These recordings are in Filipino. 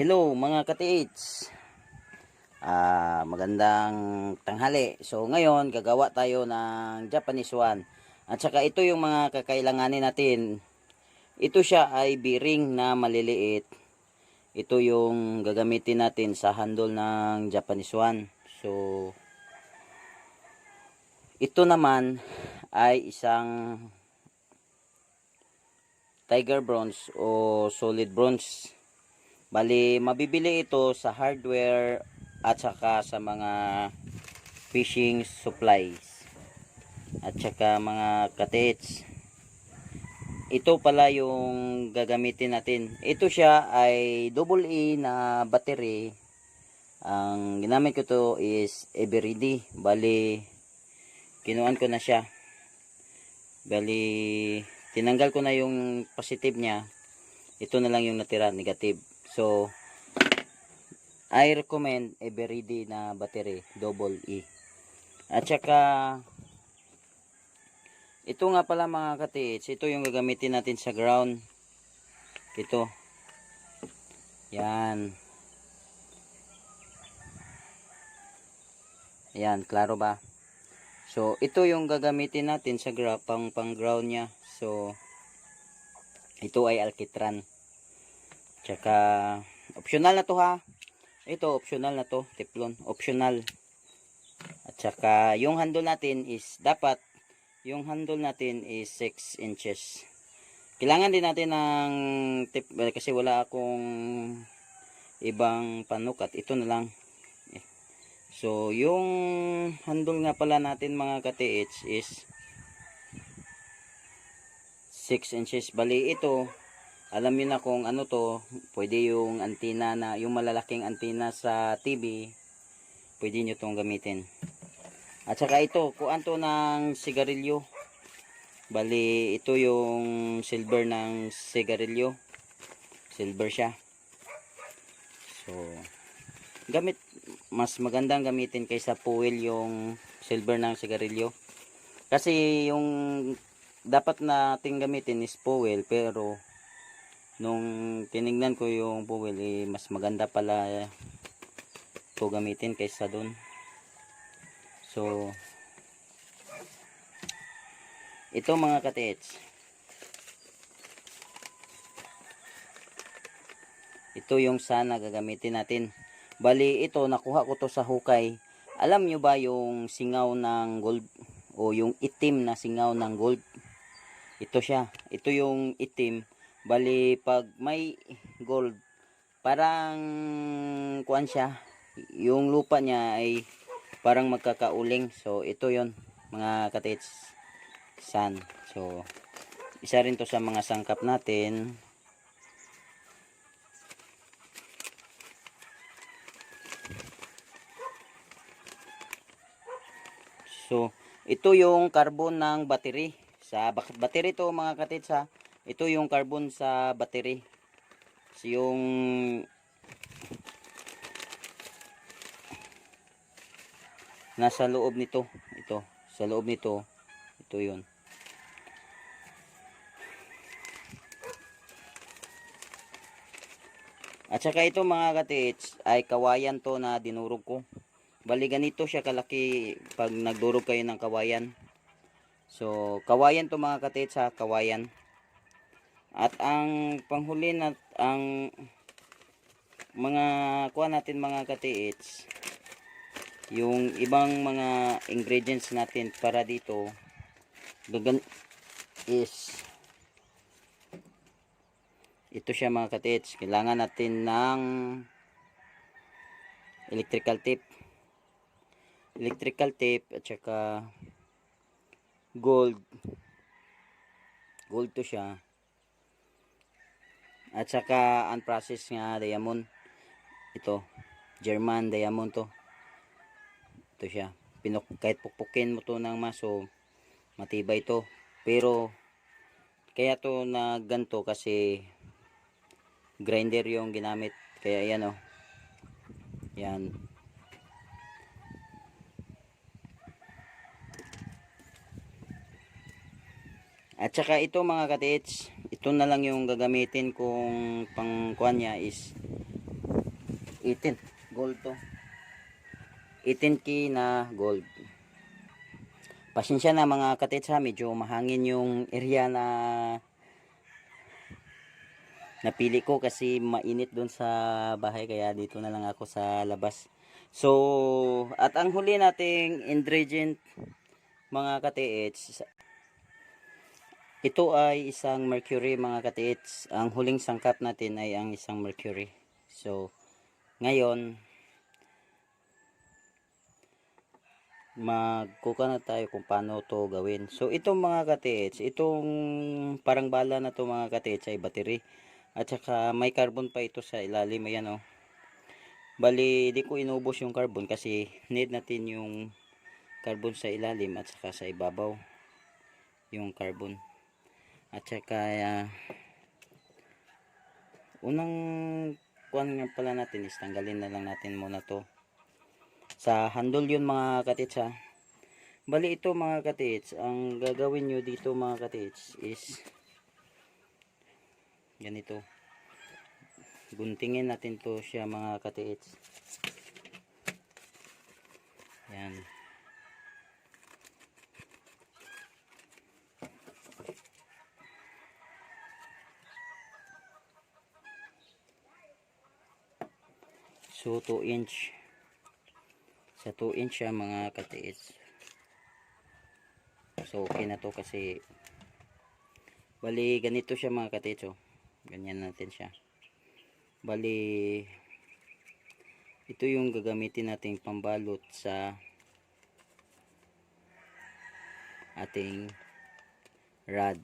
Hello mga ka-TH. Magandang tanghali. So ngayon gagawa tayo ng Japanese one. At saka ito yung mga kakailanganin natin. Ito siya ay bearing na maliliit. Ito yung gagamitin natin sa handle ng Japanese one. So ito naman ay isang tiger bronze o solid bronze. Bali, mabibili ito sa hardware at saka sa mga fishing supplies. At saka mga katits. Ito pala yung gagamitin natin. Ito siya ay double E na battery. Ang ginamit ko to is Eveready. Bali, kinuan ko na siya. Bali, tinanggal ko na yung positive niya. Ito na lang yung natira, negative. So, I recommend Eveready na battery, double E. At saka, ito nga pala mga katits, ito yung gagamitin natin sa ground. Ito. Yan. Yan, klaro ba? So, ito yung gagamitin natin sa pang ground niya. So, ito ay alkitran. Tsaka, optional na to ha. Ito, optional na to. Teflon. Optional. At saka, yung handle natin is, dapat, yung handle natin is 6 inches. Kailangan din natin ng tip, kasi wala akong ibang panukat. Ito na lang. So, yung handle nga pala natin mga ka-TH is 6 inches. Bali, ito, alam niyo na kung ano to, pwede yung antenna na, yung malalaking antenna sa TV, pwede nyo itong gamitin. At saka ito, kuan to ng sigarilyo. Bali, ito yung silver ng sigarilyo. Silver siya. So, mas magandang gamitin kaysa fuel yung silver ng sigarilyo. Kasi yung dapat nating gamitin is fuel, pero nung tinignan ko yung fuel, mas maganda pala ito gamitin kaysa dun. So, ito mga katets, ito yung sana gagamitin natin. Bali, ito nakuha ko to sa hukay. Alam nyo ba yung singaw ng gold o yung itim na singaw ng gold? Ito siya. Ito yung itim. Bali, pag may gold, parang kuan siya. Yung lupa niya ay parang magkakauling. So, ito yon mga katits. San. So, isa rin to sa mga sangkap natin. So, ito yung carbon ng battery. Sa battery to mga katits ha. Ito yung carbon sa battery. So, yung nasa loob nito. Ito. Sa loob nito. Ito yun. At saka ito mga katits ay kawayan to na dinurog ko. Bali ganito siya kalaki pag nagdurog kayo ng kawayan. So, kawayan to mga katits ha. Kawayan. At ang panghuli na ang mga kuha natin mga ka-TH, yung ibang mga ingredients natin para dito is ito siya mga ka-TH. Kailangan natin ng electrical tape at saka gold to siya. At saka unprocessed nga diamond. Ito, German diamond to. Ito siya. Kahit pukpukin mo to ng maso, matibay to. Pero, kaya to na ganto kasi grinder yung ginamit. Kaya yan oh. Yan. At saka ito mga katits, ito na lang yung gagamitin kung pangkuan niya is 18 gold to. 18K na gold. Pasensya na mga katits ha, medyo mahangin yung area na napili ko kasi mainit doon sa bahay, kaya dito na lang ako sa labas. So, at ang huli nating ingredient mga katits, ito ay isang mercury mga katits. Ang huling sangkap natin ay ang isang mercury. So, ngayon, magkuka na tayo kung paano to gawin. So itong mga katits, itong parang bala na to mga katits ay battery. At saka may carbon pa ito sa ilalim. Ayan oh. Bali, di ko inubos yung carbon kasi need natin yung carbon sa ilalim at saka sa ibabaw. Yung carbon. At saka unang kuhan nga pala natin is tanggalin na lang natin muna to. Sa handle yun mga katits ha. Bali ito mga katits, ang gagawin nyo dito mga katits is ganito. Guntingin natin to siya mga katits. Yan. So 2 inch. Sa 2 inch siya mga katits. So okay na to kasi bali ganito siya mga katits oh. Ganyan natin siya. Bali ito yung gagamitin nating pambalot sa ating rod.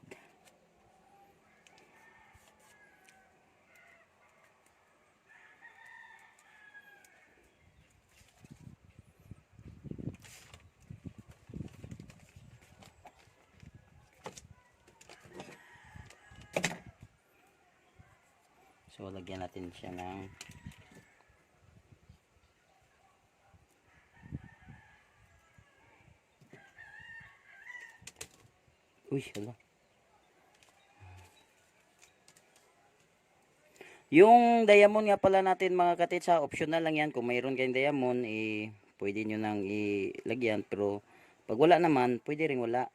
So lagyan natin siya ng hala. Yung diamond nga pala natin mga katits ha, optional lang yan. Kung mayroon kayong diamond, pwede nyo nang ilagyan. Pero pag wala naman, pwede rin wala.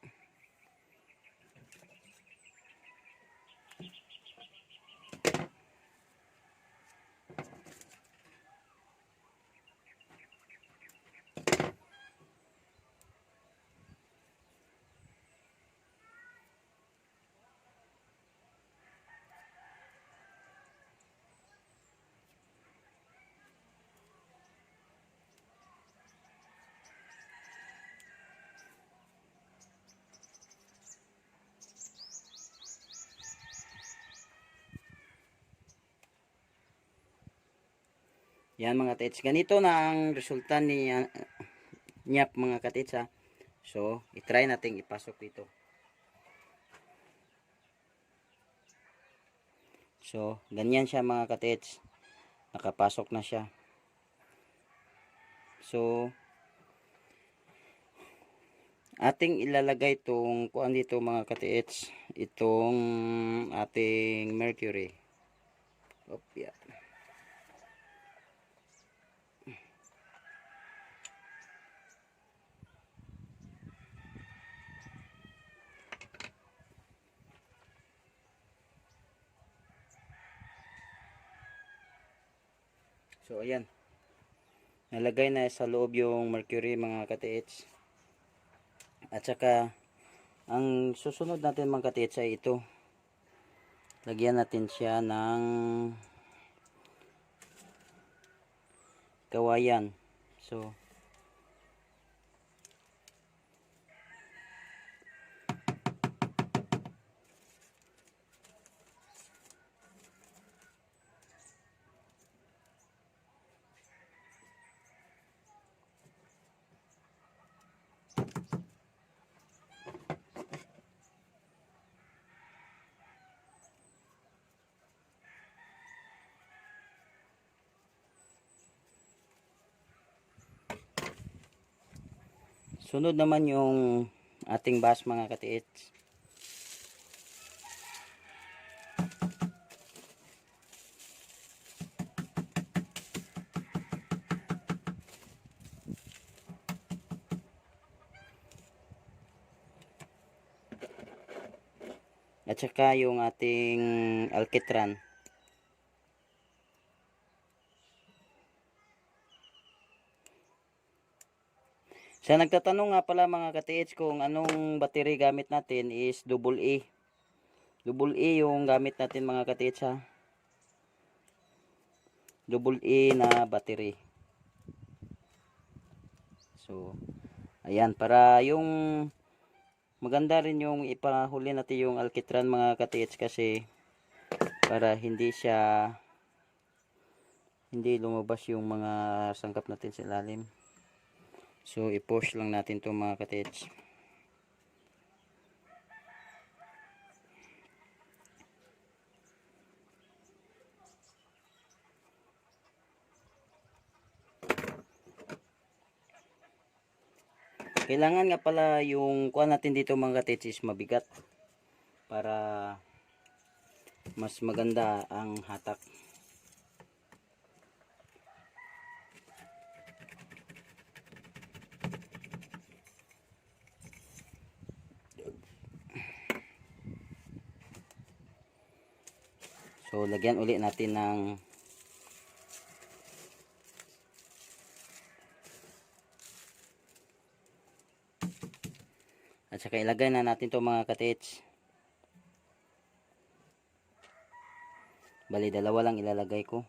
Yan mga katits. Ganito na ang resulta niyap mga katits ha. So, itry natin ipasok dito. So, ganyan siya mga katits. Nakapasok na siya. So, ating ilalagay itong kuan dito mga katits. Itong ating mercury. Yeah. So ayan, nalagay na sa loob yung mercury mga katits. At saka ang susunod natin mga katits ay ito. Lagyan natin siya ng kawayan. So sunod naman yung ating bash mga katiits. At saka yung ating alkitran. Sa nagtatanong nga pala mga ka-TH kung anong battery gamit natin is AA. AA yung gamit natin mga ka-TH ha. AA na battery. So, ayan. Para yung maganda rin yung ipahuli natin yung alkitran mga ka-TH kasi para hindi lumabas yung mga sangkap natin sa ilalim. So, i-push lang natin to mga ka-TH. Kailangan nga pala yung kuha natin dito mga ka-TH is mabigat para mas maganda ang hatak. So, lagyan uli natin ng at saka ilagay na natin to mga ka-TH. Bali, dalawa lang ilalagay ko.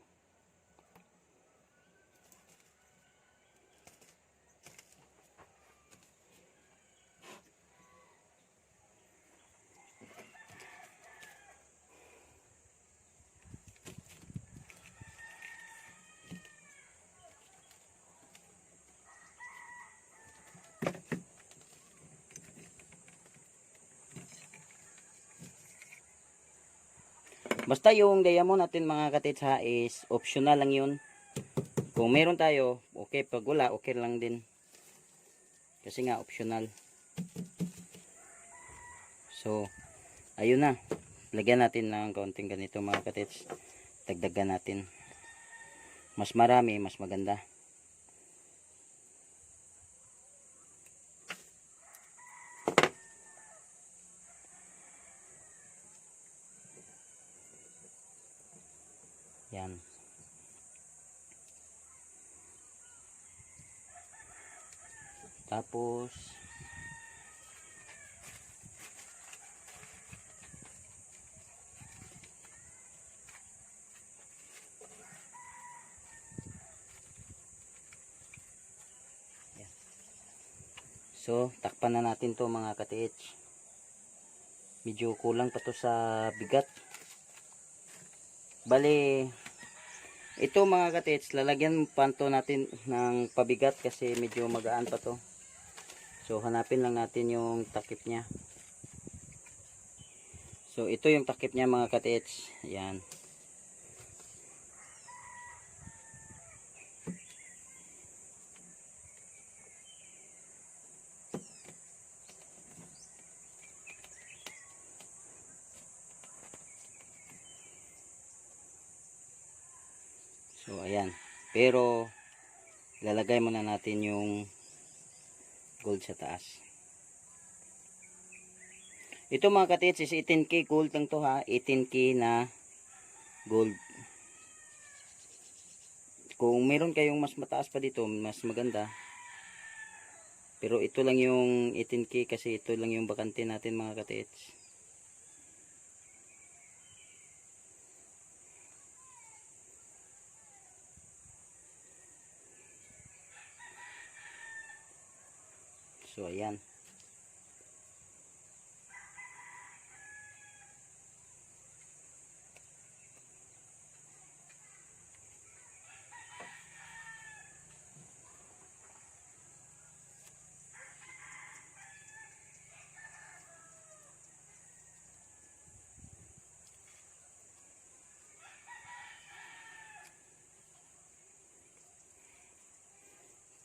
Basta yung diamond natin mga ka-TH ha is optional lang yun. Kung meron tayo, okay. Pag wala, okay lang din. Kasi nga optional. So, ayun na. Lagyan natin ng kaunting ganito mga ka-TH. Dagdagan natin. Mas marami, mas maganda. Yan. Tapos yan. So, takpan na natin to mga ka-TH. Medyo kulang pa to sa bigat. Bali, ito mga ka-TH, lalagyan pa to natin ng pabigat kasi medyo magaan pa to. So, hanapin lang natin yung takip niya. So, ito yung takip niya mga ka-TH. Ayan. So, ayan. Pero, ilalagay muna natin yung gold sa taas. Ito mga ka-TH is 18K gold lang to ha. 18K na gold. Kung meron kayong mas mataas pa dito, mas maganda. Pero ito lang yung 18K kasi ito lang yung bakante natin mga ka-TH. So, ayan.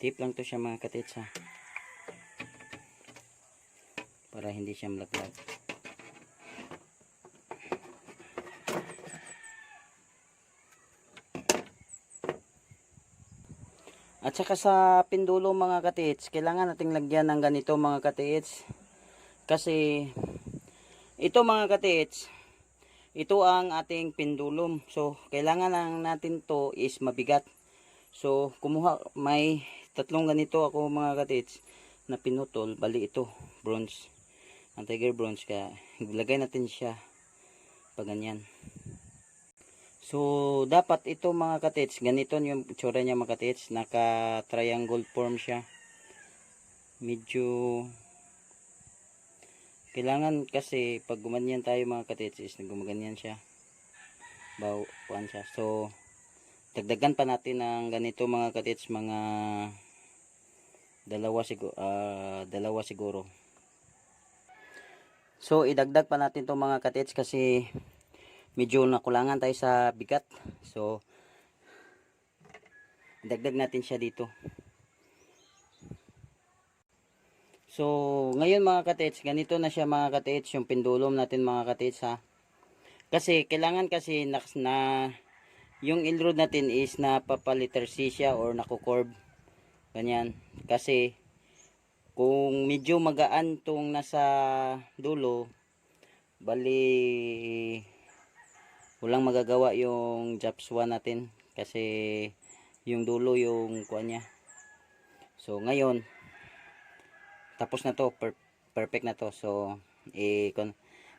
Tip lang to siya mga ka-TH ha. Para hindi siya malaglag. At saka sa pindulo mga ka-TH, kailangan nating lagyan ng ganito mga ka-TH. Kasi Ito mga katits, ito ang ating pendulum. So, kailangan lang natin to is mabigat. So, may tatlong ganito ako mga katits na pinutol. Bali ito, bronze. Ang tiger bronze. Kaya, ilagay natin siya pag ganyan. So, dapat ito mga katits, ganito yung itsura niya mga katits. Naka-triangle form siya. Medyo kailangan kasi pag gumanyan tayo mga katits is gumaganyan siya. Bawaan siya. So, dagdagan pa natin ng ganito mga katits, mga dalawa siguro. So, idagdag pa natin to mga katits kasi medyo nakulangan tayo sa bigat. So, idagdag natin siya dito. So, ngayon mga katits, ganito na siya mga katits, yung pendulum natin mga katits ha. Kasi, kailangan kasi yung inrod natin is napapaliter C siya or nakukorb. Ganyan. Kasi, kung medyo magaan tong nasa dulo, bali, walang magagawa yung JAPS-1 natin. Kasi, yung dulo yung kuha niya. So, ngayon, tapos na to, perfect na to. So,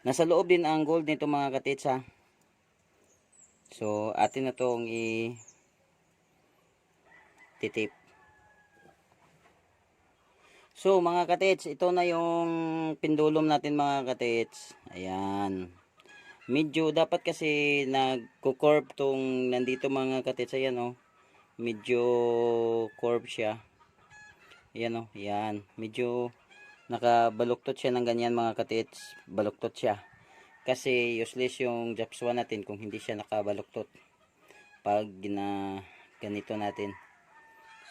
nasa loob din ang gold nito mga katits ha. So, atin na tong titip. So, mga katits, ito na yung pendulum natin mga katits. Ayan. Medyo dapat kasi nagko-curve tong nandito mga katits. Ayan o. Medyo curve siya. Ayan o. Ayan. Medyo nakabaluktot siya ng ganyan mga katits. Baluktot siya. Kasi useless yung JAPS-1 natin kung hindi siya nakabaluktot. Pag ganito natin.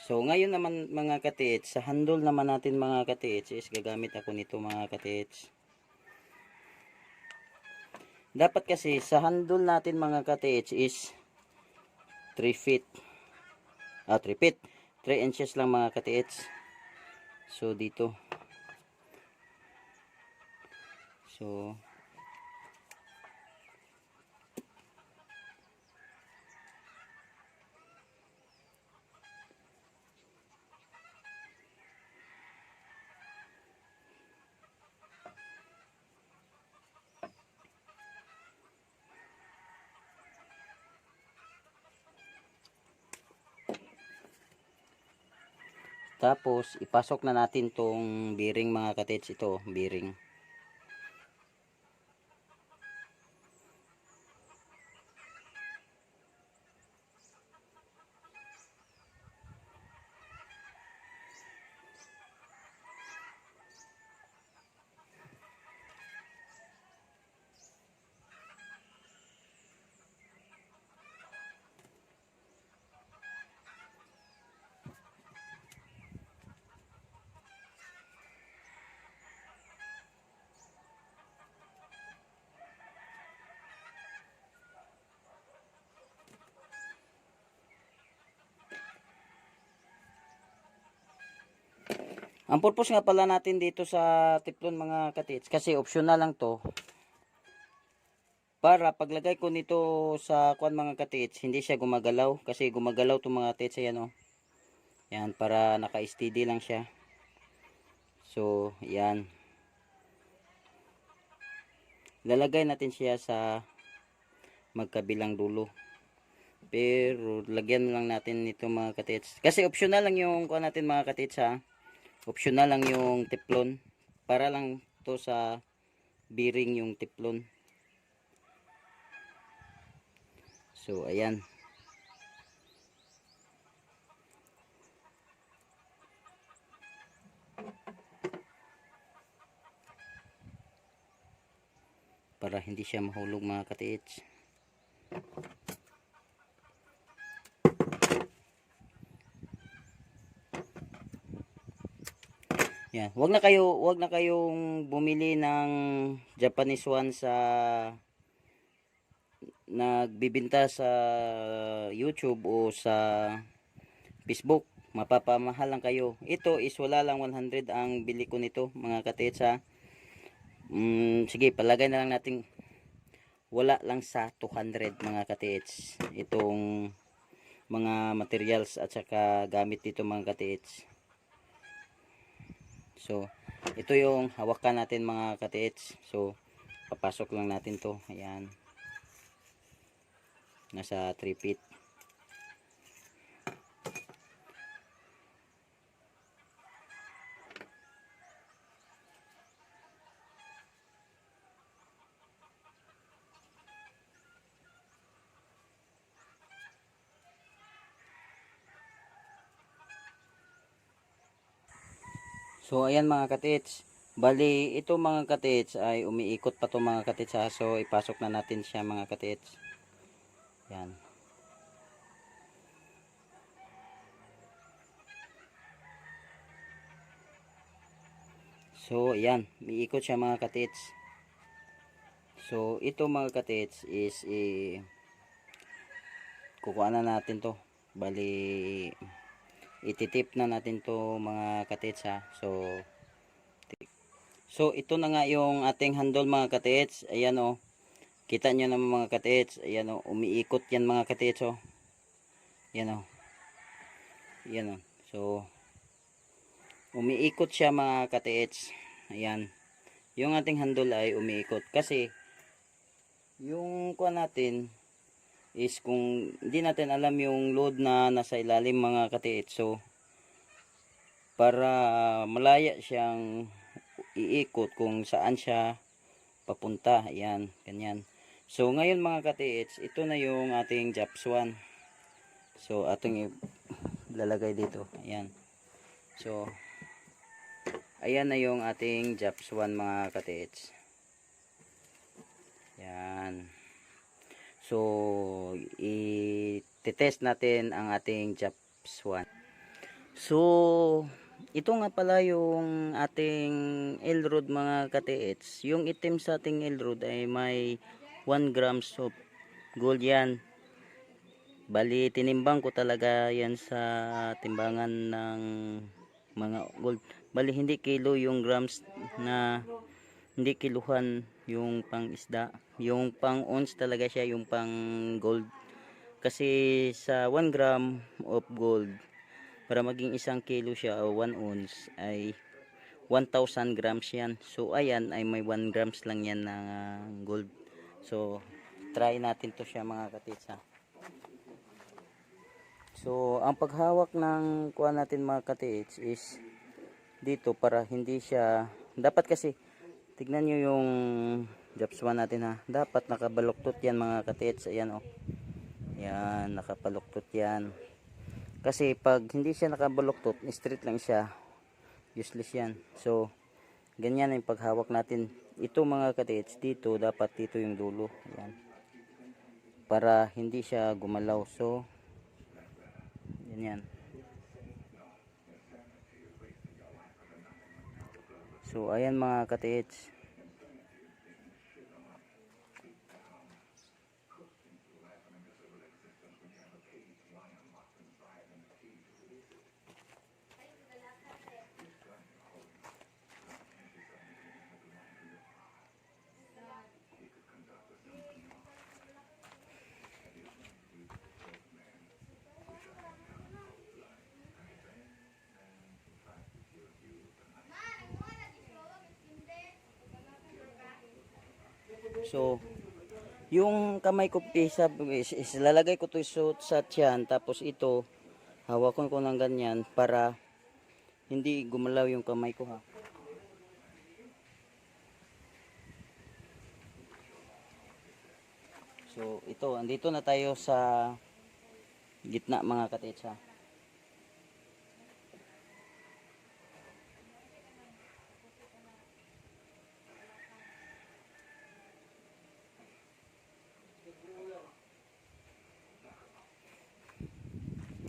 So ngayon naman mga katits, sa handle naman natin mga katits is gagamit ako nito mga katits. Dapat kasi sa handle natin mga katits is 3 feet. 3 feet. 3 inches lang mga katits. So dito. So tapos ipasok na natin tong bearing mga katits, ito bearing. Ang purpose nga pala natin dito sa tiplon mga katits, kasi optional lang to. Para paglagay ko nito sa kuan mga katits, hindi siya gumagalaw. Kasi gumagalaw itong mga katits, ayan o. Yan, para naka-steady lang siya. So, yan. Lalagay natin siya sa magkabilang dulo. Pero, lagyan lang natin nito mga katits. Kasi optional lang yung kuan natin mga katits ha. Optional lang yung tiplon. Para lang to sa bearing yung tiplon. So, ayan. Para hindi siya mahulog mga katits. Yan, wag na kayong bumili ng Japanese one sa nagbibenta sa YouTube o sa Facebook. Mapapamahal lang kayo. Ito is wala lang 100 ang bili ko nito mga katits ha. Sige, palagay na lang natin wala lang sa 200 mga ka-TH itong mga materials at saka gamit dito mga ka-TH. So ito yung hawakan natin mga ka-TH. So papasok lang natin to, ayan, nasa 3 feet. So ayan mga ka-TH, bali ito mga ka-TH ay umiikot pa to mga ka-TH ha. So ipasok na natin siya mga ka-TH. Yan. So ayan, umiikot siya mga ka-TH. So ito mga ka-TH is kukuha na natin to. Bali ititip na natin to mga ka-TH ha. So ito na nga yung ating handle mga ka-TH. Ayan o. Kita nyo naman mga ka-TH. Ayan o. Umiikot yan mga ka-TH o. Ayan o. Ayan o. So umiikot siya mga ka-TH. Ayan. Yung ating handle ay umiikot. Kasi yung kuha natin is kung hindi natin alam yung load na nasa ilalim mga ka-TH. So para malaya siyang iikot kung saan siya papunta. Ayan, ganyan. So ngayon mga ka-TH, ito na yung ating JAPS 1. So ating ilalagay dito. Ayan. So ayan na yung ating JAPS 1 mga ka-TH. Ayan. So i-test natin ang ating JAPS 1. So ito nga pala yung ating L-rod mga ka-TH. Yung itim sa ating L-rod ay may 1 grams of gold yan. Bali tinimbang ko talaga yan sa timbangan ng mga gold. Bali hindi kilo yung grams, na hindi kiluhan yung pang isda. Yung pang ounce talaga siya, yung pang gold. Kasi sa 1 gram of gold, para maging 1 kilo siya o 1 ounce ay 1,000 grams yan. So ayan ay may 1 grams lang yan na gold. So try natin to siya mga ka-TH ha. So ang paghawak ng kuha natin mga ka-TH is dito para hindi siya, dapat kasi tignan nyo yung JAPS 1 natin ha. Dapat nakabaluktot yan mga ka-TH. Ayan o. Yan, nakabaluktot yan. Kasi pag hindi siya nakabaluktot, straight lang siya, useless yan. So ganyan yung paghawak natin. Ito mga ka-TH, dito dapat dito yung dulo. Yan. Para hindi siya gumalaw. So ganyan. So ayan mga ka-TH. So yung kamay ko lalagay ko to sa tiyan, tapos ito hawakan ko ng ganyan para hindi gumalaw yung kamay ko ha. So ito, andito na tayo sa gitna mga ka-TH ha.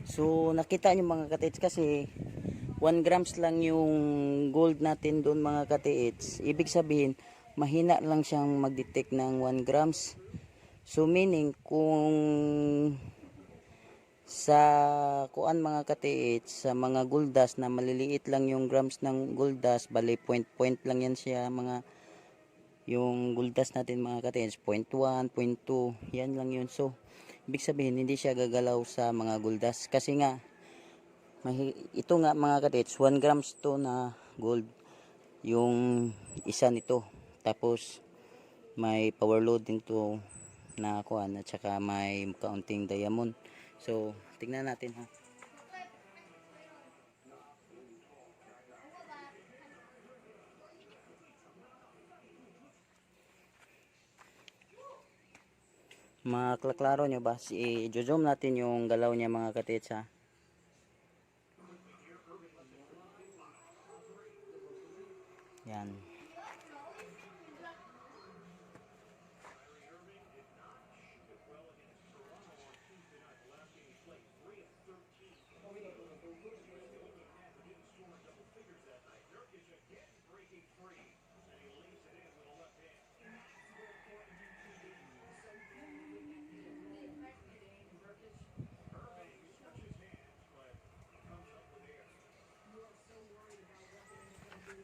So nakita nyo mga ka-TH, kasi 1 grams lang yung gold natin doon mga ka-TH. Ibig sabihin mahina lang siyang mag-detect ng 1 grams. So meaning kung sa kuan mga ka-TH, sa mga gold dust na maliliit lang yung grams ng gold dust, bali point lang yan siya mga Yung guldas natin mga katits, 0.1, 0.2, yan lang yun. So, ibig sabihin, hindi siya gagalaw sa mga guldas. Kasi nga, ito nga mga katits, 1 grams to na gold. Yung isa nito. Tapos, may power loading to na kuan at saka may kaunting diamond. So, tingnan natin ha. Maklaklaro nyo ba? I-zoom natin yung galaw niya mga katits ha. Yan.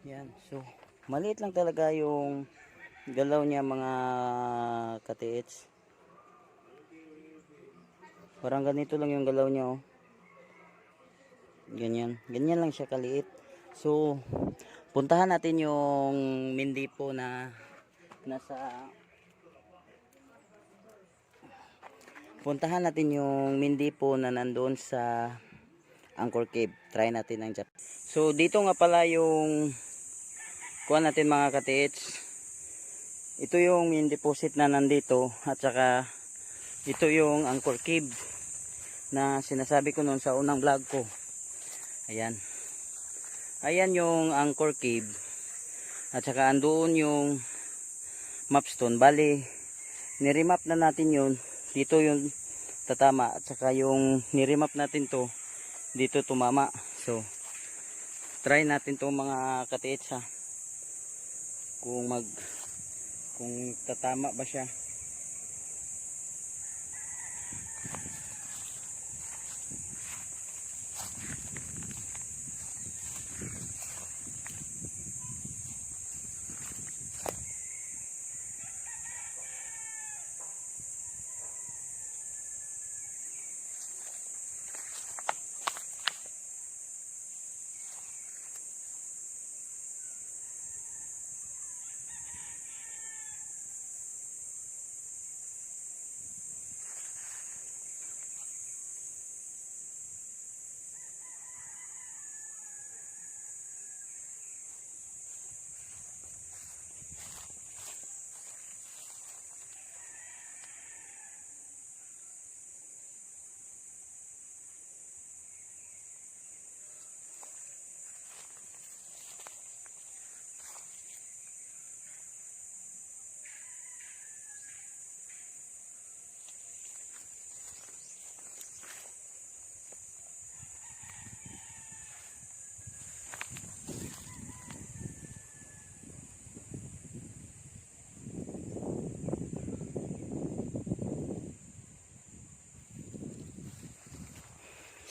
Yan. So, maliit lang talaga yung galaw niya mga katiits. Parang ganito lang yung galaw niya oh. Ganyan. Ganyan lang siya kaliit. So, puntahan natin yung Mindipo na nasa Mindipo na nandoon sa Angkor Cave. Try natin ang Japan. So, dito nga pala yung kuha natin mga katiits. Ito yung main deposit na nandito at saka ito yung Angkor Cave na sinasabi ko noon sa unang vlog ko. Ayan. Ayan yung Angkor Cave. At saka andoon yung mapstone. Bali, niremap na natin yun. Dito yung tatama. At saka yung niremap natin to, dito tumama. So, try natin to mga katiits ha. Kung tatama ba siya.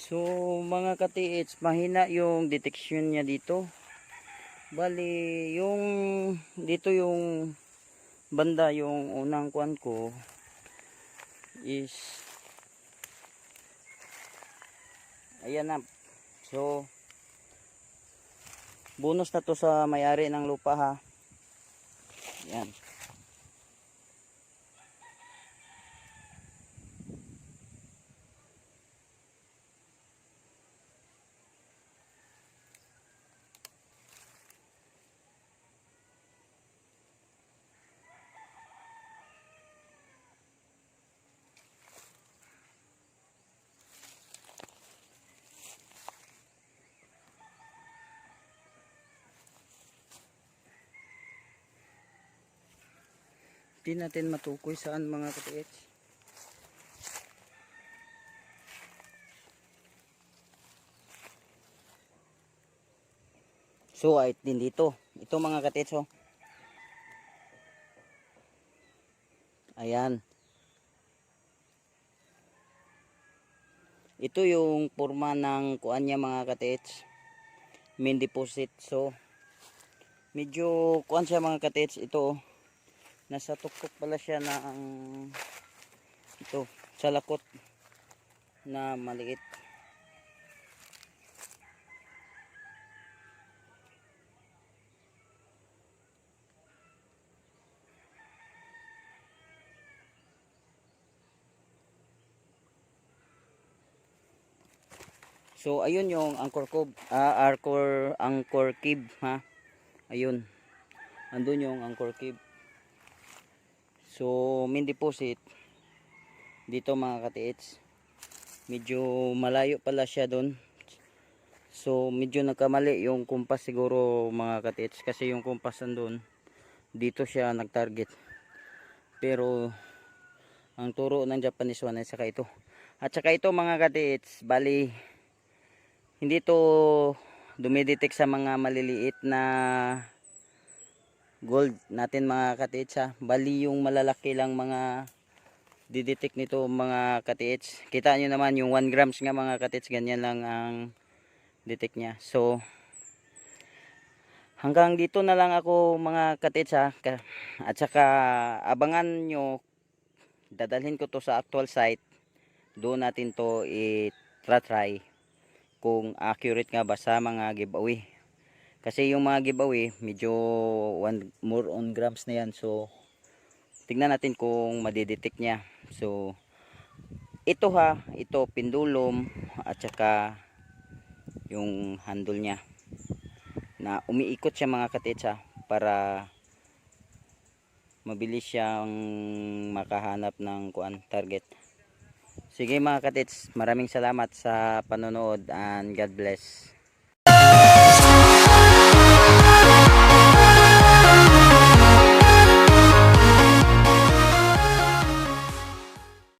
So mga katiits, mahina yung detection niya dito. Bali, yung dito yung banda yung unang kuan ko is ayan na. So bonus na to sa may-ari ng lupa ha. Ayan. Hindi natin matukoy saan mga katiits. So ay din dito. Ito mga katiits oh. Ayan. Ito yung forma ng kuan niya mga katiits. Main deposit. So medyo kuan siya mga katiits ito oh. Nasa tuktok pala siya ng ito, salakot na maliit. So ayun yung Angkor Cove, Angkor Cave ha. Ayun. Andun yung Angkor Cave. So main deposit dito mga katiits. Medyo malayo pala siya doon. So medyo nagkamali yung kumpas siguro mga katiits, kasi yung kumpas nandun dito siya nag-target. Pero ang turo ng Japanese one ay saka ito. At saka ito mga katiits, bali hindi to dumidetect sa mga maliliit na gold natin mga katiits ha. Bali yung malalaki lang mga didetect nito mga katiits. Kita nyo naman yung 1 grams nga mga katiits, ganyan lang ang detect nya. So hanggang dito na lang ako mga katiits ha. At saka abangan nyo, dadalhin ko to sa actual site. Doon natin to i-try kung accurate nga ba sa mga giveaway. Kasi yung mga giveaway medyo more on grams na yan. So tignan natin kung madidetect nya. So ito ha, ito pendulum at saka yung handle nya na umiikot siya mga katiits ha, para mabilis siyang makahanap ng target. Sige mga katiits, maraming salamat sa panonood and God bless.